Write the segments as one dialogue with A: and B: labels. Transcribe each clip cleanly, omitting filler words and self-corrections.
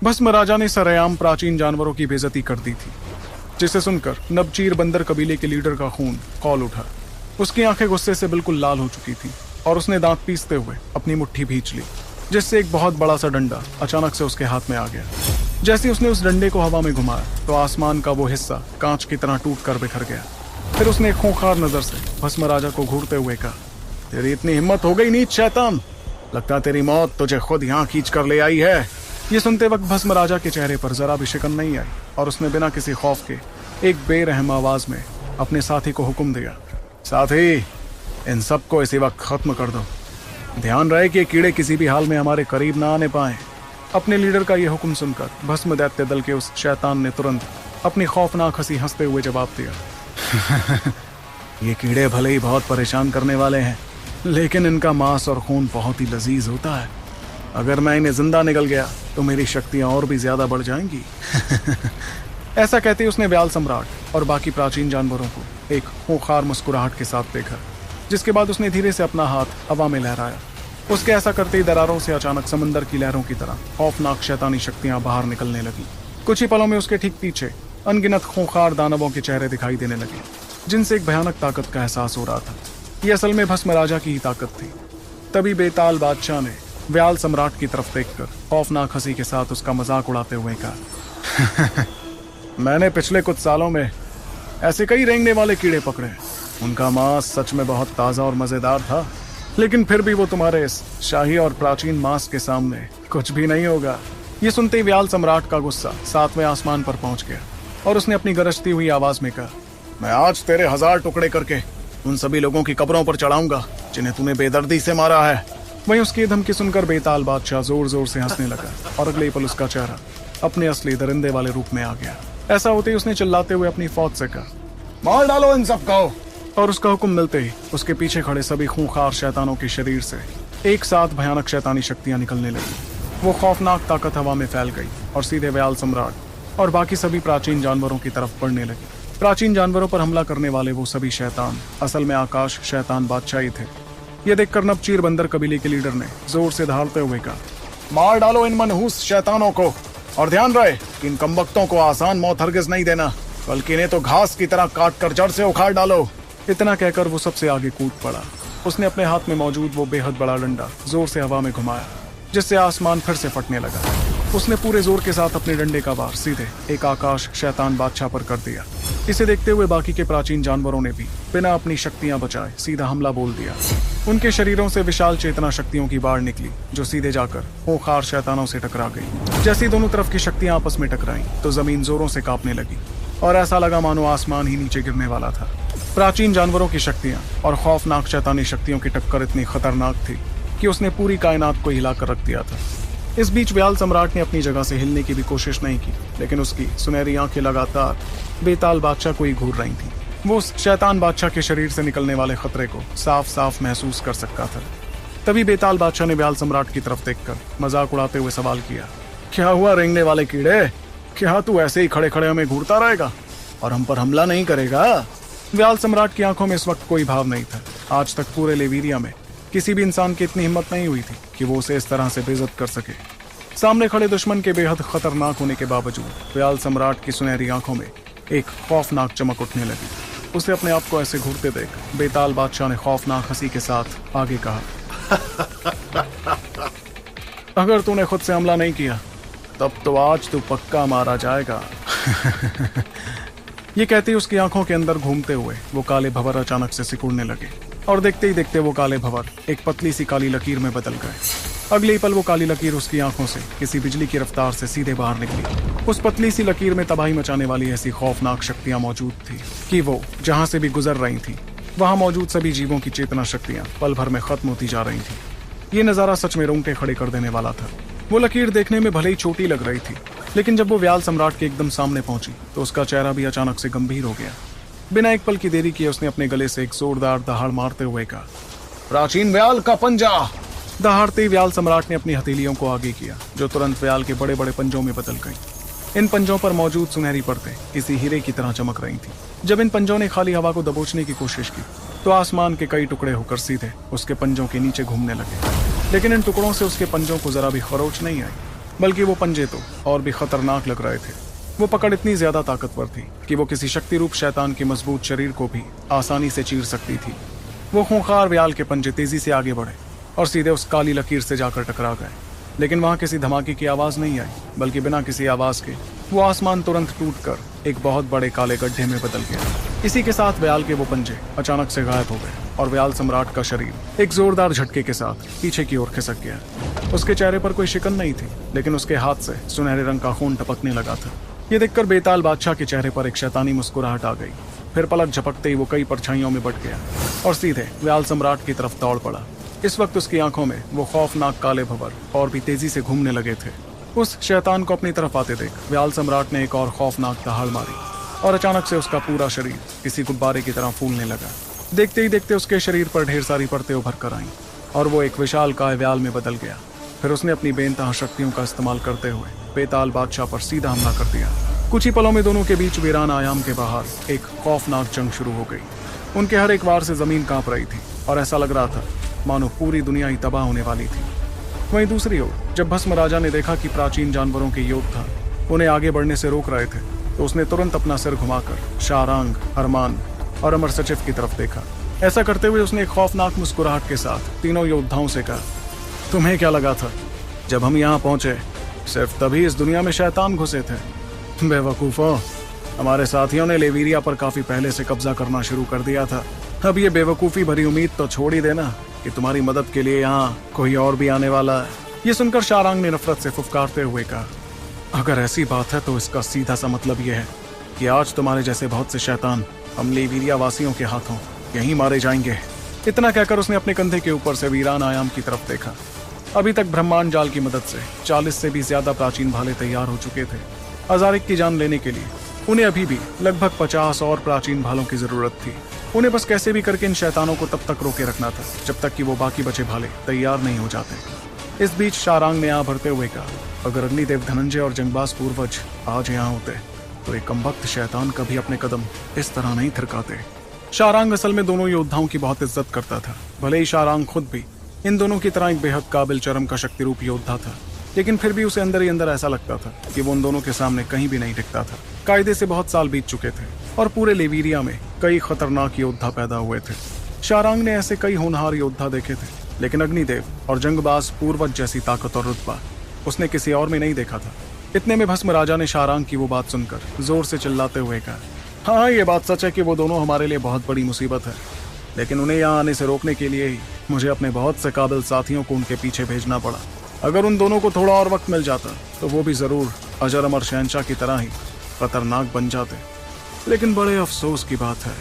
A: भस्म राजा ने सरेआम प्राचीन जानवरों की बेइज्जती कर दी थी, जिसे सुनकर नबचीर बंदर कबीले के लीडर का खून खौल उठा। उसकी आंखें गुस्से से बिल्कुल लाल हो चुकी थी और उसने दांत पीसते हुए अपनी मुट्ठी भींच ली, जिससे एक बहुत बड़ा सा डंडा अचानक से उसके हाथ में आ गया। जैसे उसने उस डंडे को हवा में घुमाया तो आसमान का वो हिस्सा कांच की तरह टूट कर बिखर गया। फिर उसने एक खूंखार नजर से भस्म राजा को घूरते हुए कहा, तेरी इतनी हिम्मत हो गई नीच शैतान, लगता तेरी मौत तुझे खुद यहाँ खींच कर ले आई है। ये सुनते वक्त भस्म राजा के चेहरे पर जरा भी शिकन नहीं आई और उसने बिना किसी खौफ के एक बेरहम आवाज में अपने साथी को हुक्म दिया, साथी इन सबको इसी वक्त खत्म कर दो। ध्यान रहे कि ये कीड़े किसी भी हाल में हमारे करीब ना आने पाए। अपने लीडर का यह हुक्म सुनकर भस्म दैत्य दल के उस शैतान ने तुरंत अपनी खौफनाक हंसी हंसते हुए जवाब दिया, ये कीड़े भले ही बहुत परेशान करने वाले हैं, लेकिन इनका मांस और खून बहुत ही लजीज होता है। अगर मैं इन्हें जिंदा निकल गया तो मेरी शक्तियां और भी ज्यादा बढ़ जाएंगी। ऐसा कहते ही उसने व्याल सम्राट और बाकी प्राचीन जानवरों को एक खूंखार मुस्कुराहट के साथ देखा, जिसके बाद उसने धीरे से अपना हाथ हवा में लहराया। उसके ऐसा करते ही दरारों से अचानक समंदर की लहरों की तरह खौफनाक शैतानी शक्तियां बाहर निकलने लगी। कुछ ही पलों में उसके ठीक पीछे अनगिनत खूंखार दानवों के चेहरे दिखाई देने लगे, जिनसे एक भयानक ताकत का एहसास हो रहा था। ये असल में भस्म राजा की ही ताकत थी। तभी बेताल बादशाह ने व्याल सम्राट की तरफ देखकर खौफनाक हंसी के साथ उसका मजाक उड़ाते हुए कहा, मैंने पिछले कुछ सालों में ऐसे कई रेंगने वाले कीड़े पकड़े, उनका मांस सच में बहुत ताजा और मजेदार था, लेकिन फिर भी वो तुम्हारे इस शाही और प्राचीन मांस के सामने कुछ भी नहीं होगा। ये सुनते ही व्याल सम्राट का गुस्सा सातवें आसमान पर पहुंच गया और उसने अपनी गरजती हुई आवाज में कहा, मैं आज तेरे 1000 टुकड़े करके उन सभी लोगों की कब्रों पर चढ़ाऊंगा जिन्हें तूने बेदर्दी से मारा है। वहीं उसकी धमकी सुनकर बेताल बादशाह जोर जोर से हंसने लगा और अगले पल उसका चेहरा अपने असली दरिंदे वाले रूप में आ गया। ऐसा होते ही उसने चिल्लाते हुए अपनी फौज से कहा, मार डालो इन सबको। और उसका हुक्म मिलते ही उसके पीछे खड़े सभी खूंखार शैतानों के शरीर से एक साथ भयानक शैतानी शक्तियां निकलने लगी। वो खौफनाक ताकत हवा में फैल गई और सीधे व्याल सम्राट और बाकी सभी प्राचीन जानवरों की तरफ बढ़ने लगी। प्राचीन जानवरों पर हमला करने वाले वो सभी शैतान असल में आकाश शैतान बादशाह ही थे। ये देखकर नबचीर बंदर कबीले के लीडर ने जोर से दहाड़ते हुए कहा, मार डालो इन मनहूस शैतानों को, और ध्यान रहे कि इन कमबख्तों को आसान मौत हरगिज नहीं देना, बल्कि इन्हें तो घास की तरह काट कर जड़ से उखाड़ डालो। इतना कहकर वो सबसे आगे कूद पड़ा। उसने अपने हाथ में मौजूद वो बेहद बड़ा डंडा जोर से हवा में घुमाया, जिससे आसमान फिर से फटने लगा। उसने पूरे जोर के साथ अपने डंडे का वार सीधे एक आकाश शैतान बादशाह पर कर दिया। इसे देखते हुए बाकी के प्राचीन जानवरों ने भी बिना अपनी शक्तियां बचाए सीधा हमला बोल दिया। उनके शरीरों से विशाल चेतना शक्तियों की बाढ़ निकली, जो सीधे जाकर खूंखार शैतानों से टकरा गई। जैसी दोनों तरफ की शक्तियां आपस में टकराईं तो जमीन जोरों से कांपने लगी और ऐसा लगा मानो आसमान ही नीचे गिरने वाला था। प्राचीन जानवरों की शक्तियां और खौफनाक शैतानी शक्तियों की टक्कर इतनी खतरनाक थी कि उसने पूरी कायनात को हिलाकर रख दिया था। इस बीच व्याल सम्राट ने अपनी जगह से हिलने की भी कोशिश नहीं की, लेकिन उसकी सुनहरी आंखें लगातार बेताल बादशाह को ही घूर रही थीं। वो उस शैतान बादशाह के शरीर से निकलने वाले खतरे को साफ साफ महसूस कर सकता था। तभी बेताल बादशाह ने व्याल सम्राट की तरफ देखकर मजाक उड़ाते हुए सवाल किया, क्या हुआ रेंगने वाले कीड़े, क्या तू ऐसे ही खड़े खड़े हमें घूरता रहेगा और हम पर हमला नहीं करेगा? व्याल सम्राट की आंखों में इस वक्त कोई भाव नहीं था। आज तक पूरे लेवीरिया में किसी भी इंसान की इतनी हिम्मत नहीं हुई थी कि वो उसे इस तरह से बेइज्जत कर सके। सामने खड़े दुश्मन के बेहद खतरनाक होने के बावजूद व्याल सम्राट की सुनहरी आंखों में एक खौफनाक चमक उठने लगी। उसे अपने आप को ऐसे घूरते देख बेताल बादशाह ने खौफनाक हंसी के साथ आगे कहा, अगर तूने खुद से हमला नहीं किया तब तो आज तू पक्का मारा जाएगा। ये कहते ही उसकी आंखों के अंदर घूमते हुए वो काले भंवर अचानक से सिकुड़ने लगे और देखते ही देखते वो काले भंवर एक पतली सी काली लकीर में बदल गए। अगले ही पल वो काली लकीर उसकी आंखों से किसी बिजली की रफ्तार से सीधे बाहर निकली। उस पतली सी लकीर में तबाही मचाने वाली ऐसी खौफनाक शक्तियां मौजूद थी कि वो जहां से भी गुजर रही थी वहां मौजूद सभी जीवों की चेतना शक्तियां पल भर में खत्म होती जा रही थी। ये नजारा सच में रोंगटे खड़े कर देने वाला था। वो लकीर देखने में भले ही छोटी लग रही थी, लेकिन जब वो व्याल सम्राट के एकदम सामने पहुंची तो उसका चेहरा भी अचानक से गंभीर हो गया। बिना एक पल की देरी किए उसने अपने गले से एक जोरदार दहाड़ मारते हुए कहा, प्राचीन व्याल का पंजा। दहाड़ते ही व्याल सम्राट ने अपनी हथेलियों को आगे किया, जो तुरंत व्याल के बड़े बड़े पंजों में बदल गईं। इन पंजों पर मौजूद सुनहरी परतें किसी हीरे की तरह चमक रही थी। जब इन पंजों ने खाली हवा को दबोचने की कोशिश की तो आसमान के कई टुकड़े होकर सीधे उसके पंजों के नीचे घूमने लगे, लेकिन इन टुकड़ों से उसके पंजों को जरा भी खरोच नहीं आई। बल्कि वो पंजे तो और भी खतरनाक लग रहे थे। वो पकड़ इतनी ज्यादा ताकतवर थी कि वो किसी शक्ति रूप शैतान के मजबूत शरीर को भी आसानी से चीर सकती थी। वो खूंखार व्याल के पंजे तेजी से आगे बढ़े और सीधे उस काली लकीर से जाकर टकरा गए। लेकिन वहां किसी धमाके की आवाज नहीं आई, बल्कि बिना किसी आवाज के वो आसमान तुरंत टूटकर एक बहुत बड़े काले गड्ढे में बदल गया। इसी के साथ व्याल के वो पंजे अचानक से गायब हो गए और व्याल सम्राट का शरीर एक जोरदार झटके के साथ पीछे की ओर खिसक गया। उसके चेहरे पर कोई शिकन नहीं थी, लेकिन उसके हाथ से सुनहरे रंग का खून टपकने लगा था। ये देखकर बेताल बादशाह के चेहरे पर एक शैतानी मुस्कुराहट आ गई। फिर पलक झपकते ही वो कई परछाइयों में बट गया और सीधे व्याल सम्राट की तरफ दौड़ पड़ा। इस वक्त उसकी आंखों में वो खौफनाक काले भंवर और भी तेजी से घूमने लगे थे। उस शैतान को अपनी तरफ आते देख व्याल सम्राट ने एक और खौफनाक दहाड़ मारी और अचानक से उसका पूरा शरीर किसी गुब्बारे की तरह फूलने लगा। देखते ही देखते उसके शरीर पर ढेर सारी परतें उभर कर आईं और वो एक विशाल काय व्याल में बदल गया। फिर उसने अपनी बेनतहा शक्तियों का इस्तेमाल करते हुए बेताल बादशाह पर सीधा हमला कर दिया। कुछ ही पलों में दोनों के बीच वीरान आयाम के बाहर एक खौफनाक जंग शुरू हो गई। उनके हर एक वार से जमीन कांप रही थी और ऐसा लग रहा था मानो पूरी दुनिया ही तबाह होने वाली थी। वहीं दूसरी ओर जब भस्म राजा ने देखा कि प्राचीन जानवरों के योद्धा उन्हें आगे बढ़ने से रोक रहे थे, तो उसने तुरंत अपना सिर घुमाकर शाहरांग, अरमान और अमर सचिव की तरफ देखा। ऐसा करते हुए उसने एक खौफनाक मुस्कुराहट के साथ तीनों योद्धाओं से कहा, तुम्हें क्या लगा था जब हम यहाँ पहुंचे सिर्फ तभी इस दुनिया में शैतान घुसे थे? बेवकूफों, हमारे साथियों ने लेवीरिया पर काफी पहले से कब्जा करना शुरू कर दिया था। अब ये बेवकूफी भरी उम्मीद तो छोड़ ही देना कि तुम्हारी मदद के लिए यहाँ कोई और भी आने वाला है। ये सुनकर शाहरांग ने नफरत से फुफकारते हुए कहा, अगर ऐसी बात है तो इसका सीधा सा मतलब यह है कि आज तुम्हारे जैसे बहुत से शैतान हम लेवीरिया वासियों के हाथों यहीं मारे जाएंगे। इतना कहकर उसने अपने कंधे के ऊपर से वीरान आयाम की तरफ देखा। अभी तक ब्रह्मांड जाल की मदद से 40 से भी ज्यादा प्राचीन भाले तैयार हो चुके थे। अजारिक की जान लेने के लिए उन्हें अभी भी लगभग 50 और प्राचीन भालों की जरूरत थी। उन्हें बस कैसे भी करके इन शैतानों को तब तक रोके रखना था जब तक कि वो बाकी बचे भाले तैयार नहीं हो जाते। इस बीच शाहरांग ने यहाँ भरते हुए कहा, अगर अग्निदेव धनंजय और जंगबाज पूर्वज आज यहाँ होते तो एक कमबख्त शैतान कभी अपने कदम इस तरह नहीं थिरकाते। शाहरांग असल में दोनों योद्धाओं की बहुत इज्जत करता था। भले ही शाहरांग खुद भी इन दोनों की तरह एक बेहद काबिल चरम का शक्ति रूप योद्धा था, लेकिन फिर भी उसे अंदर ही अंदर ऐसा लगता था कि वो उन दोनों के सामने कहीं भी नहीं टिकता था। कायदे से बहुत साल बीत चुके थे और पूरे लेवीरिया में कई खतरनाक योद्धा पैदा हुए थे। शाहरांग ने ऐसे कई होनहार योद्धा देखे थे, लेकिन अग्निदेव और जंगबाज पूर्वज जैसी ताकत और रुतबा उसने किसी और में नहीं देखा था। इतने में भस्म राजा ने शाहरांग की वो बात सुनकर जोर से चिल्लाते हुए कहा, हाँ, ये बात सच है कि वो दोनों हमारे लिए बहुत बड़ी मुसीबत है, लेकिन उन्हें यहाँ आने से रोकने के लिए ही मुझे अपने बहुत से काबिल साथियों को उनके पीछे भेजना पड़ा। अगर उन दोनों को थोड़ा और वक्त मिल जाता तो वो भी जरूर अजर अमर शहंशाह की तरह ही खतरनाक बन जाते। लेकिन बड़े अफसोस की बात है।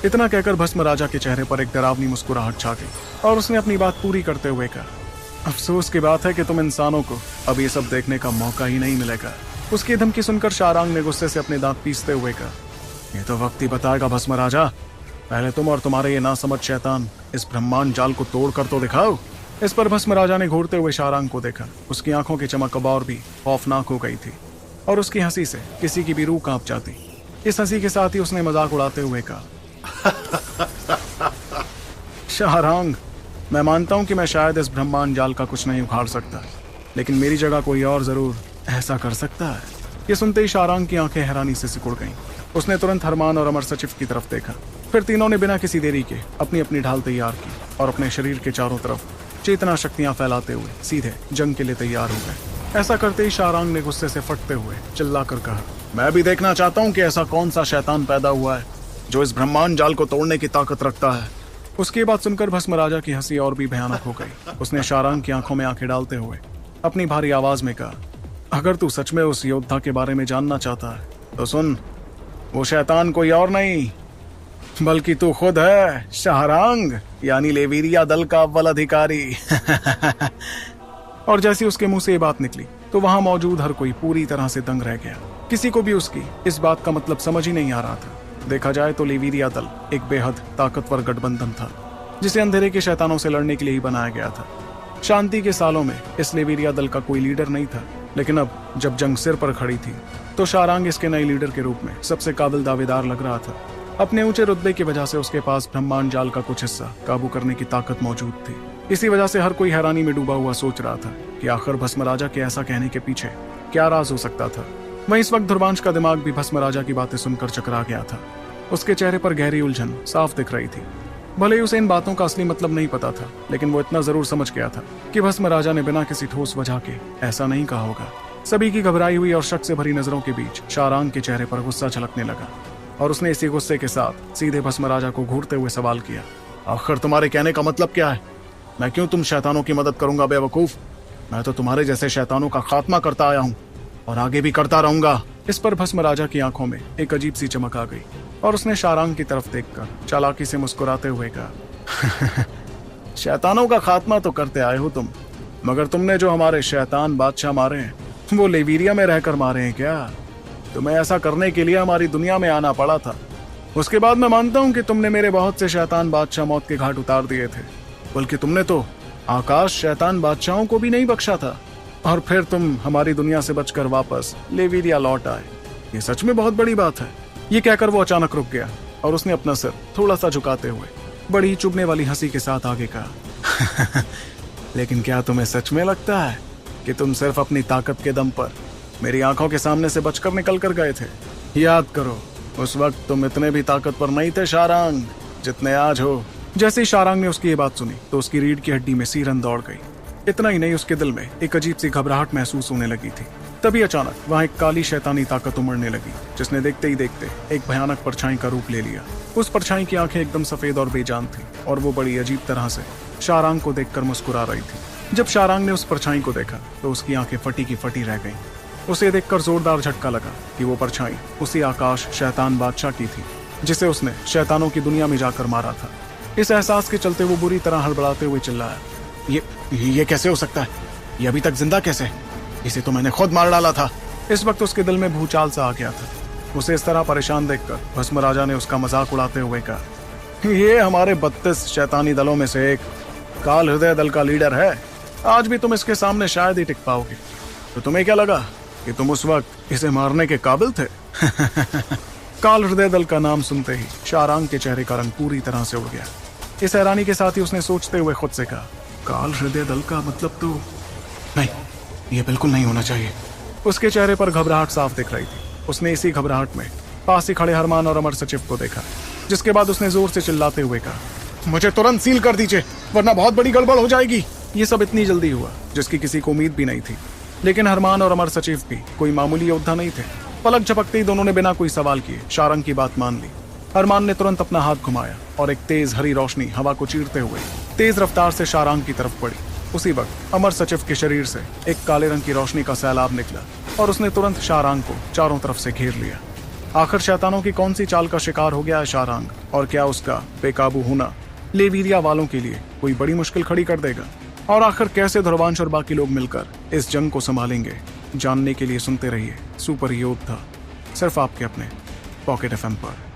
A: इतना कहकर भस्म राजा के चेहरे पर एक डरावनी मुस्कुराहट छा गई और उसने अपनी बात पूरी करते हुए कहा, अफसोस की बात है कि तुम इंसानों को अब ये सब देखने का मौका ही नहीं मिलेगा। उसकी धमकी सुनकर शाहरांग ने गुस्से से अपने दांत पीसते हुए कहा, ये तो वक्त ही बताएगा भस्म राजा। पहले तुम और तुम्हारे ये नासमझ शैतान इस ब्रह्मांड जाल को तोड़ कर तो दिखाओ। इस पर भस्म राजा ने घूरते हुए शाहरांग को देखा। उसकी आंखों की चमक अब और भी खौफनाक हो गई थी और उसकी हंसी से किसी की भी रूह कांप जाती। इस हंसी के साथ ही उसने मजाक उड़ाते हुए कहा, शाहरांग, मैं मानता हूं कि मैं शायद इस ब्रह्मांड जाल का कुछ नहीं उखाड़ सकता, लेकिन मेरी जगह कोई और जरूर ऐसा कर सकता है। ये सुनते ही शाहरांग की आंखें हैरानी से सिकुड़ गईं। उसने तुरंत हरमान और अमर सचिव की तरफ देखा। फिर तीनों ने बिना किसी देरी के अपनी अपनी ढाल तैयार की और अपने शरीर के चारों तरफ चेतना शक्तियां फैलाते हुए सीधे जंग के लिए तैयार हो गए। ऐसा करते ही शाहरांग ने गुस्से से फटते हुए चिल्लाकर कहा, मैं भी देखना चाहता हूं कि ऐसा कौन सा शैतान पैदा हुआ है जो इस ब्रह्मांड जाल को तोड़ने की ताकत रखता है। उसकी बात सुनकर भस्म राजा की हंसी और भी भयानक हो गई। उसने शाहरांग की आंखों में आंखें डालते हुए अपनी भारी आवाज में कहा, अगर तू सच में उस योद्धा के बारे में जानना चाहता है तो सुन, वो शैतान कोई और नहीं बल्कि तू खुद है, शाहरांग, यानी लेवीरिया दल का अव्वल अधिकारी। और जैसी उसके मुंह से ये बात निकली तो वहां मौजूद हर कोई पूरी तरह से दंग रह गया। किसी को भी उसकी इस बात का मतलब समझ ही नहीं आ रहा था। देखा जाए तो लेवीरिया दल एक बेहद ताकतवर गठबंधन था जिसे अंधेरे के शैतानों से लड़ने के लिए ही बनाया गया था। शांति के सालों में इस लेवीरिया दल का कोई लीडर नहीं था, लेकिन अब जब जंग सिर पर खड़ी थी तो शाहरांग इसके नए लीडर के रूप में सबसे काबिल दावेदार लग रहा था। अपने ऊंचे रुतबे की वजह से उसके पास ब्रह्मांड जाल का कुछ हिस्सा काबू करने की ताकत मौजूद थी। इसी वजह से हर कोई हैरानी में डूबा हुआ सोच रहा था कि आखिर भस्म राजा के ऐसा कहने के पीछे क्या राज हो सकता था। वहीं इस वक्त ध्रुवांश का दिमाग भी भस्म राजा की बातें सुनकर चकरा गया था। उसके चेहरे पर गहरी उलझन साफ दिख रही थी। भले ही उसे इन बातों का असली मतलब नहीं पता था, लेकिन वो इतना जरूर समझ गया था कि भस्म राजा ने बिना किसी ठोस वजह के ऐसा नहीं कहा होगा। सभी की घबराई हुई और शक से भरी नजरों के बीच शारांग के चेहरे पर गुस्सा झलकने लगा और उसने इसी गुस्से के साथ सीधे भस्म राजा को घूरते हुए सवाल किया, आखिर तुम्हारे कहने का मतलब क्या है? मैं क्यों तुम शैतानों की मदद करूंगा बेवकूफ? मैं तो तुम्हारे जैसे शैतानों का खात्मा करता आया हूँ और आगे भी करता रहूंगा। इस पर भस्म राजा की आंखों में एक अजीब सी चमक आ गई और उसने शारांग की तरफ देखकर चालाकी से मुस्कुराते हुए कहा, शैतानों का खात्मा तो करते आए हो तुम, मगर तुमने जो हमारे शैतान बादशाह मारे हैं वो लेवीरिया में रहकर मारे हैं क्या? तुम्हें ऐसा करने के लिए हमारी दुनिया में आना पड़ा था। उसके बाद मैं मानता हूँ कि तुमने मेरे बहुत से शैतान बादशाह मौत के घाट उतार दिए थे, बल्कि तुमने तो आकाश शैतान बादशाहों को भी नहीं बख्शा था और फिर तुम हमारी दुनिया से बचकर वापस लेवीरिया लौट आए। ये सच में बहुत बड़ी बात है। ये कहकर वो अचानक रुक गया और उसने अपना सिर थोड़ा सा झुकाते हुए बड़ी चुभने वाली हंसी के साथ आगे कहा, लेकिन क्या तुम्हें सच में लगता है कि तुम सिर्फ अपनी ताकत के दम पर मेरी आंखों के सामने से बचकर निकल कर गए थे? याद करो, उस वक्त तुम इतने भी ताकतवर नहीं थे शारांग जितने आज हो। जैसे ही शारांग ने उसकी ये बात सुनी तो उसकी रीढ़ की हड्डी में सीरन दौड़ गई। इतना ही नहीं, उसके दिल में एक अजीब सी घबराहट महसूस होने लगी थी। तभी अचानक वहां एक काली शैतानी ताकत उमड़ने लगी, जिसने देखते ही देखते एक भयानक परछाई का रूप ले लिया। उस परछाई की आंखें एकदम सफेद और बेजान थी और वो बड़ी अजीब तरह से शारांग को देखकर मुस्कुरा रही थी। जब शारांग ने उस परछाई को देखा तो उसकी आंखें फटी की फटी रह गईं। उसे देखकर जोरदार झटका लगा कि वो परछाई उसी आकाश शैतान बादशाह की थी जिसे उसने शैतानों की दुनिया में जाकर मारा था। इस एहसास के चलते वो बुरी तरह हड़बड़ाते हुए चिल्लाया, ये कैसे हो सकता है? ये अभी तक जिंदा कैसे? इसे तो मैंने खुद मार डाला था। इस वक्त उसके दिल में भूचाल सा आ गया था। उसे इस तरह परेशान देखकर भस्म राजा ने उसका मजाक उड़ाते हुए कहा, ये हमारे 32 शैतानी दलों में से एक काल हृदय दल का लीडर है। आज भी तुम इसके सामने शायद ही टिक पाओगे। तो तुम्हें क्या लगा कि तुम उस वक्त इसे मारने के काबिल थे? काल हृदय दल का नाम सुनते ही शारांग के चेहरे का रंग पूरी तरह से उड़ गया। इस हैरानी के साथ ही उसने सोचते हुए खुद से कहा, काल हृदय दल का मतलब तो नहीं, ये बिल्कुल नहीं होना चाहिए। उसके चेहरे पर घबराहट साफ दिख रही थी। उसने इसी घबराहट में पास ही खड़े हरमान और अमर सचिव को देखा, जिसके बाद उसने जोर से चिल्लाते हुए कहा, मुझे तुरंत सील कर दीजिए वरना बहुत बड़ी गड़बड़ हो जाएगी। ये सब इतनी जल्दी हुआ जिसकी किसी को उम्मीद भी नहीं थी, लेकिन हरमान और अमर सचिव भी कोई मामूली योद्धा नहीं थे। पलक झपकते ही दोनों ने बिना कोई सवाल किए शारांग की बात मान ली। हरमान ने तुरंत अपना हाथ घुमाया और एक तेज हरी रोशनी हवा को चीरते हुए तेज रफ्तार से शारांग की तरफ बढ़ी। उसी वक्त अमर सचिव के शरीर से एक काले रंग की रोशनी का सैलाब निकला और उसने तुरंत शारांग को चारों तरफ से घेर लिया। आखिर शैतानों की कौन सी चाल का शिकार हो गया है शारांग, और क्या उसका बेकाबू होना लेवीरिया वालों के लिए कोई बड़ी मुश्किल खड़ी कर देगा? और आखिर कैसे ध्रुवांश और बाकी लोग मिलकर इस जंग को संभालेंगे? जानने के लिए सुनते रहिए सुपर योद्धा, सिर्फ आपके अपने पॉकेट FM पर।